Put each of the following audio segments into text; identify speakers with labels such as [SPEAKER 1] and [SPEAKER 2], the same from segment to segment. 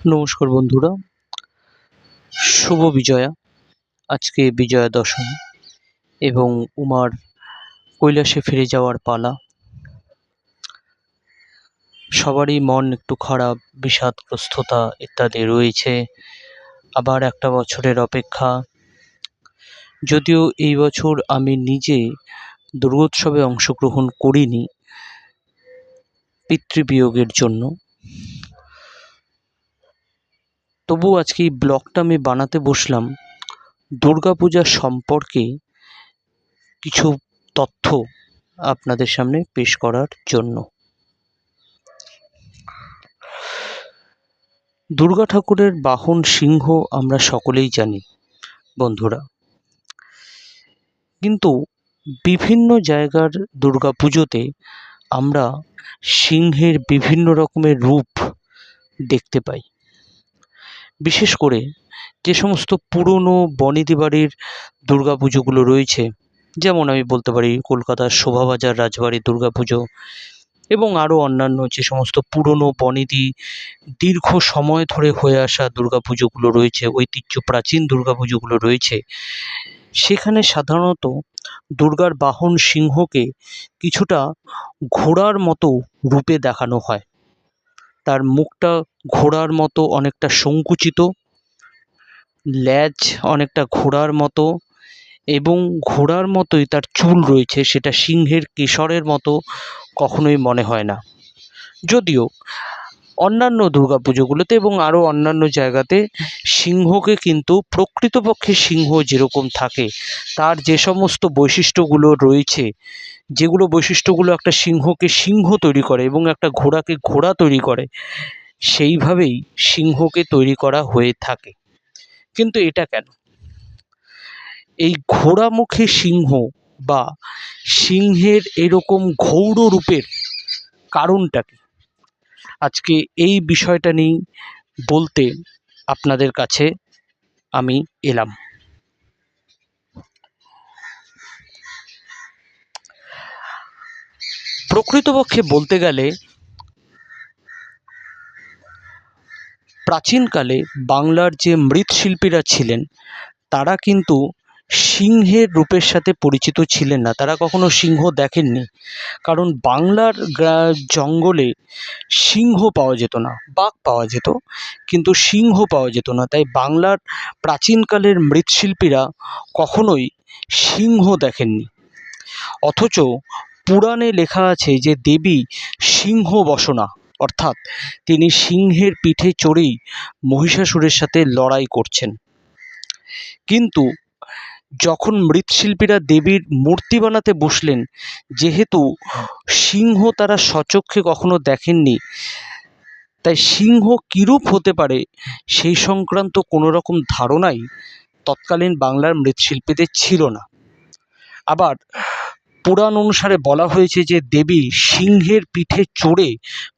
[SPEAKER 1] নমস্কার বন্ধুরা, শুভ বিজয়া। আজকে বিজয়া দশমী এবং উমার কৈলাসে ফিরে যাওয়ার পালা। সবারই মন একটু খারাপ, বিষাদগ্রস্ততা ইত্যাদি রয়েছে। আবার একটা বছরের অপেক্ষা। যদিও এই বছর আমি নিজে দুর্গোৎসবে অংশগ্রহণ করিনি পিতৃবিয়োগের জন্য, তবু আজকে এই ব্লগটা আমি বানাতে বসলাম দুর্গাপূজা সম্পর্কে কিছু তথ্য আপনাদের সামনে পেশ করার জন্য। দুর্গা ঠাকুরের বাহন সিংহ আমরা সকলেই জানি বন্ধুরা, কিন্তু বিভিন্ন জায়গার দুর্গাপুজোতে আমরা সিংহের বিভিন্ন রকমের রূপ দেখতে পাই। বিশেষ করে যে সমস্ত পুরনো বনেদি বাড়ির দুর্গাপুজোগুলো রয়েছে, যেমন আমি বলতে পারি কলকাতার শোভাবাজার রাজবাড়ির দুর্গাপুজো এবং আরও অন্যান্য যে সমস্ত পুরনো বনেদি দীর্ঘ সময় ধরে হয়ে আসা দুর্গাপুজোগুলো রয়েছে, ঐতিহ্য প্রাচীন দুর্গাপুজোগুলো রয়েছে, সেখানে সাধারণত দুর্গার বাহন সিংহকে কিছুটা ঘোড়ার মতো রূপে দেখানো হয়। তার মুখটা ঘোড়ার মতো অনেকটা সংকুচিত, ল্যাজ অনেকটা ঘোড়ার মতো এবং ঘোড়ার মতোই তার চুল রয়েছে, সেটা সিংহের কেশরের মতো কখনোই মনে হয় না। যদিও অন্যান্য দুর্গাপুজোগুলোতে এবং আরও অন্যান্য জায়গাতে সিংহকে কিন্তু প্রকৃতপক্ষে সিংহ যেরকম থাকে, তার যে সমস্ত বৈশিষ্ট্যগুলো রয়েছে, যেগুলো বৈশিষ্ট্যগুলো একটা সিংহকে সিংহ তৈরি করে এবং একটা ঘোড়াকে ঘোড়া তৈরি করে, সেইভাবেই সিংহকে তৈরি করা হয়ে থাকে। কিন্তু এটা কেন? এই ঘোড়ামুখী সিংহ বা সিংহের এরকম ঘৌর রূপের কারণটা কি? আজকে এই বিষয়টা নিয়ে বলতে আপনাদের কাছে আমি এলাম। প্রকৃতপক্ষে বলতে গেলে প্রাচীনকালে বাংলার যে মৃৎশিল্পীরা ছিলেন, তারা কিন্তু সিংহের রূপের সাথে পরিচিত ছিলেন না। তারা কখনো সিংহ দেখেননি, কারণ বাংলার জঙ্গলে সিংহ পাওয়া যেত না। বাঘ পাওয়া যেত, কিন্তু সিংহ পাওয়া যেত না। তাই বাংলার প্রাচীনকালের মৃৎশিল্পীরা কখনোই সিংহ দেখেননি। অথচ পুরাণে লেখা আছে যে দেবী সিংহ বসনা, অর্থাৎ তিনি সিংহের পিঠে চড়েই মহিষাসুরের সাথে লড়াই করছেন। কিন্তু যখন মৃৎশিল্পীরা দেবীর মূর্তি বানাতে বসলেন, যেহেতু সিংহ তারা স্বচক্ষে কখনো দেখেননি, তাই সিংহ কীরূপ হতে পারে সেই সংক্রান্ত কোনো রকম ধারণাই তৎকালীন বাংলার মৃৎশিল্পীদের ছিল না। আবার পুরাণ অনুসারে বলা হয়েছে যে দেবী সিংহের পিঠে চড়ে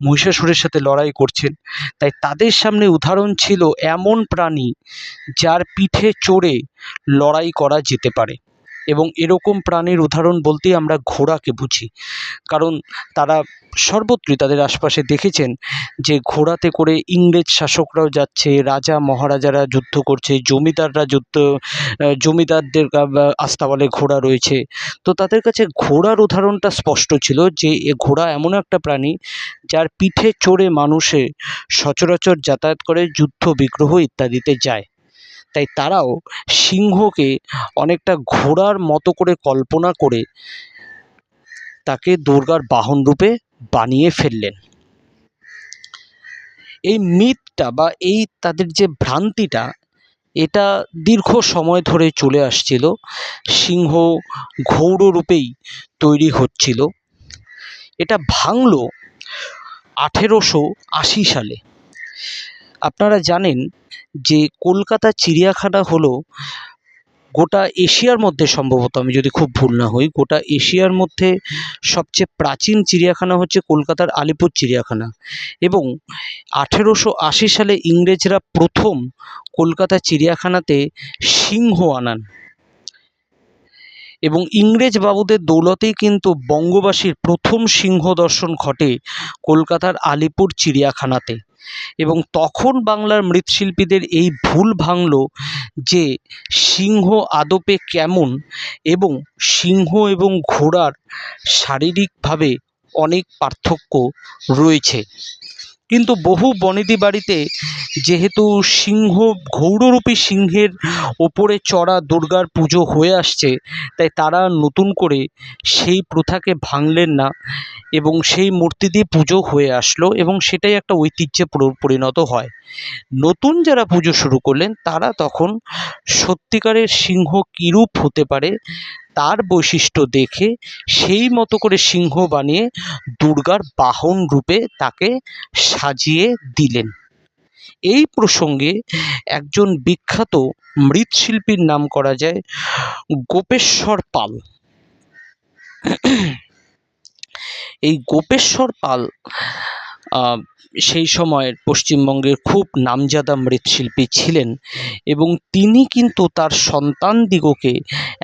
[SPEAKER 1] মহিষাসুরের সাথে লড়াই করছেন, তাই তাদের সামনে উদাহরণ ছিল এমন প্রাণী যার পিঠে চড়ে লড়াই করা যেতে পারে। এবং এরকম প্রাণীর উদাহরণ বলতেই আমরা ঘোড়াকে বুঝি, কারণ তারা সর্বত্রই তাদের আশপাশে দেখেছেন যে ঘোড়াতে করে ইংরেজ শাসকরাও যাচ্ছে, রাজা মহারাজারা যুদ্ধ করছে, জমিদারদের আস্তাবলে ঘোড়া রয়েছে। তো তাদের কাছে ঘোড়ার উদাহরণটা স্পষ্ট ছিল যে এ ঘোড়া এমন একটা প্রাণী যার পিঠে চড়ে মানুষে সচরাচর যাতায়াত করে, যুদ্ধ বিগ্রহ ইত্যাদিতে যায়। তাই তারাও সিংহকে অনেকটা ঘোড়ার মতো করে কল্পনা করে তাকে দুর্গার বাহন রূপে বানিয়ে ফেললেন। এই মিথটা বা এই তাদের যে ভ্রান্তিটা, এটা দীর্ঘ সময় ধরে চলে আসছিল। সিংহ ঘৌর রূপেই তৈরি হচ্ছিল। এটা ভাঙল 1880 সালে। আপনারা জানেন যে কলকাতা চিড়িয়াখানা হলো গোটা এশিয়ার মধ্যে, সম্ভবত আমি যদি খুব ভুল না হই, গোটা এশিয়ার মধ্যে সবচেয়ে প্রাচীন চিড়িয়াখানা হচ্ছে কলকাতার আলিপুর চিড়িয়াখানা। এবং 1880 সালে ইংরেজরা প্রথম কলকাতা চিড়িয়াখানাতে সিংহ আনান এবং ইংরেজ বাবুদের দৌলতেই কিন্তু বঙ্গবাসীর প্রথম সিংহ দর্শন ঘটে কলকাতার আলিপুর চিড়িয়াখানাতে। এবং তখন বাংলার মৃৎশিল্পীদের এই ভুল ভাঙল যে সিংহ আদপে কেমন এবং সিংহ এবং ঘোড়ার শারীরিকভাবে অনেক পার্থক্য রয়েছে। কিন্তু বহু বনেদি বাড়িতে যেহেতু সিংহ গৌড়রূপী সিংহের ওপরে চড়া দুর্গার পুজো হয়ে আসছে, তাই তারা নতুন করে সেই প্রথাকে ভাঙলেন না এবং সেই মূর্তি দিয়ে পুজো হয়ে আসলো এবং সেটাই একটা ঐতিহ্যে পরিণত হয়। নতুন যারা পুজো শুরু করলেন তারা তখন সত্যিকারের সিংহ কীরূপ হতে পারে তার বৈশিষ্ট্য দেখে সেই মতো করে সিংহ বানিয়ে দুর্গার বাহন রূপে তাকে সাজিয়ে দিলেন। এই প্রসঙ্গে একজন বিখ্যাত মৃৎশিল্পীর নাম করা যায় গোপেশ্বর পাল। এই গোপেশ্বর পাল সেই সময়ের পশ্চিমবঙ্গের খুব নামজাদা মৃৎশিল্পী ছিলেন এবং তিনি কিন্তু তার সন্তানদিগকে,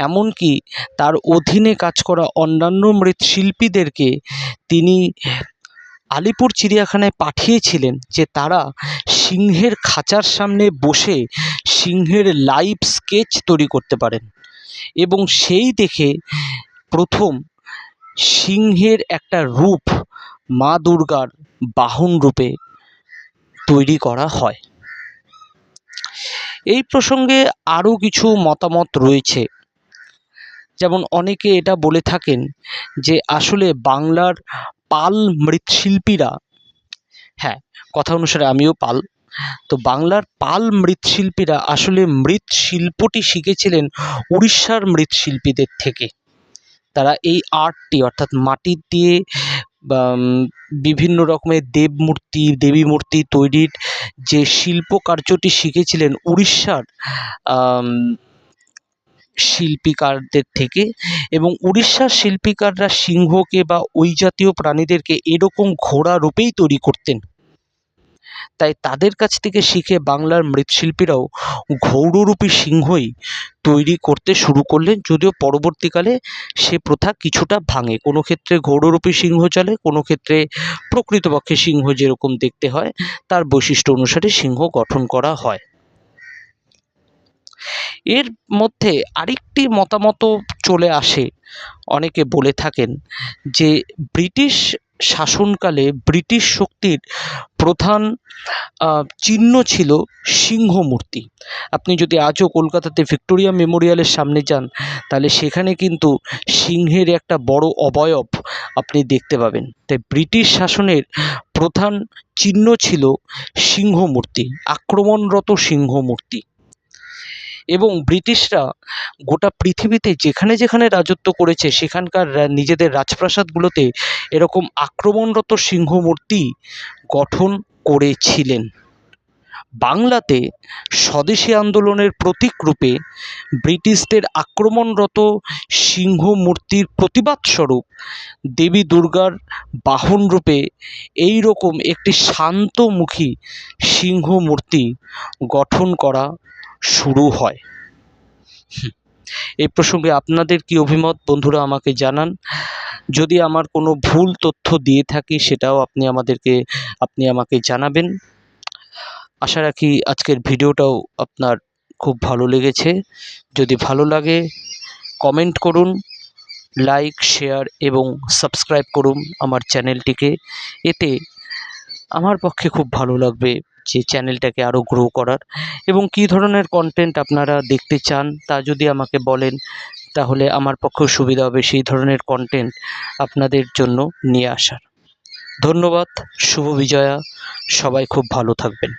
[SPEAKER 1] এমনকি তার অধীনে কাজ করা অন্যান্য মৃৎশিল্পীদেরকে তিনি আলিপুর চিড়িয়াখানায় পাঠিয়েছিলেন যে তারা সিংহের খাঁচার সামনে বসে সিংহের লাইভ স্কেচ তৈরি করতে পারেন এবং সেই দেখে প্রথম সিংহের একটা রূপ মা দুর্গার বাহন রূপে তৈরি করা হয়। এই প্রসঙ্গে আরও কিছু মতামত রয়েছে, যেমন অনেকে এটা বলে থাকেন যে আসলে বাংলার পাল মৃৎশিল্পীরা, হ্যাঁ কথা অনুসারে আমিও পাল, তো বাংলার পাল মৃৎশিল্পীরা আসলে মৃৎশিল্পটি শিখেছিলেন উড়িষ্যার মৃৎশিল্পীদের থেকে। তারা এই আর্টটি অর্থাৎ মাটির দিয়ে বিভিন্ন রকমের দেবী মূর্তি তৈরির যে শিল্পকার্যটি শিখেছিলেন উড়িষ্যার শিল্পীকারদের থেকে, এবং উড়িষ্যার শিল্পীকাররা সিংহকে বা ওই জাতীয় প্রাণীদেরকে এরকম ঘোড়া রূপেই তৈরি করতেন। তাই তাদের কাছ থেকে শিখে বাংলার মৃৎশিল্পীরাও গৌড়রূপী সিংহই তৈরি করতে শুরু করলেন, যদিও পরবর্তীকালে সে প্রথা কিছুটা ভাঙে। কোনো ক্ষেত্রে গৌড়রূপী সিংহ চলে, কোনো ক্ষেত্রে প্রকৃতপক্ষে সিংহ যেরকম দেখতে হয় তার বৈশিষ্ট্য অনুসারে সিংহ গঠন করা হয়। এর মধ্যে আরেকটি মতামত চলে আসে, অনেকে বলে থাকেন যে ব্রিটিশ শাসনকালে ব্রিটিশ শক্তির প্রধান চিহ্ন ছিল সিংহ মূর্তি। আপনি যদি আজও কলকাতাতে ভিক্টোরিয়া মেমোরিয়ালের সামনে যান তাহলে সেখানে কিন্তু সিংহের একটা বড় অবয়ব আপনি দেখতে পাবেন। তাই ব্রিটিশ শাসনের প্রধান চিহ্ন ছিল সিংহ মূর্তি, আক্রমণরত সিংহ মূর্তি। এবং ব্রিটিশরা গোটা পৃথিবীতে যেখানে যেখানে রাজত্ব করেছে সেখানকার নিজেদের রাজপ্রাসাদগুলোতে এরকম আক্রমণরত সিংহ মূর্তি গঠন করেছিলেন। বাংলাতে স্বদেশী আন্দোলনের প্রতীক রূপে ব্রিটিশদের আক্রমণরত সিংহ মূর্তির প্রতিবাদস্বরূপ দেবী দুর্গার বাহন রূপে এই রকম একটি শান্তমুখী সিংহ মূর্তি গঠন করা শুরু হয়। এই প্রসঙ্গে আপনাদের কি অভিমত বন্ধুরা আমাকে জানান। যদি আমার কোনো ভুল তথ্য দিয়ে থাকি সেটাও আপনি আমাকে জানাবেন। আশা রাখি আজকের ভিডিওটাও আপনার খুব ভালো লেগেছে। যদি ভালো লাগে কমেন্ট করুন, লাইক, শেয়ার এবং সাবস্ক্রাইব করুন আমার চ্যানেলটিকে। এতে আমার পক্ষে খুব ভালো লাগবে যে চ্যানেলটাকে আরও গ্রো করার, এবং কী ধরনের কন্টেন্ট আপনারা দেখতে চান তা যদি আমাকে বলেন তাহলে আমার পক্ষেও সুবিধা হবে সেই ধরনের কন্টেন্ট আপনাদের জন্য নিয়ে আসার। ধন্যবাদ, শুভ বিজয়া, সবাই খুব ভালো থাকবেন।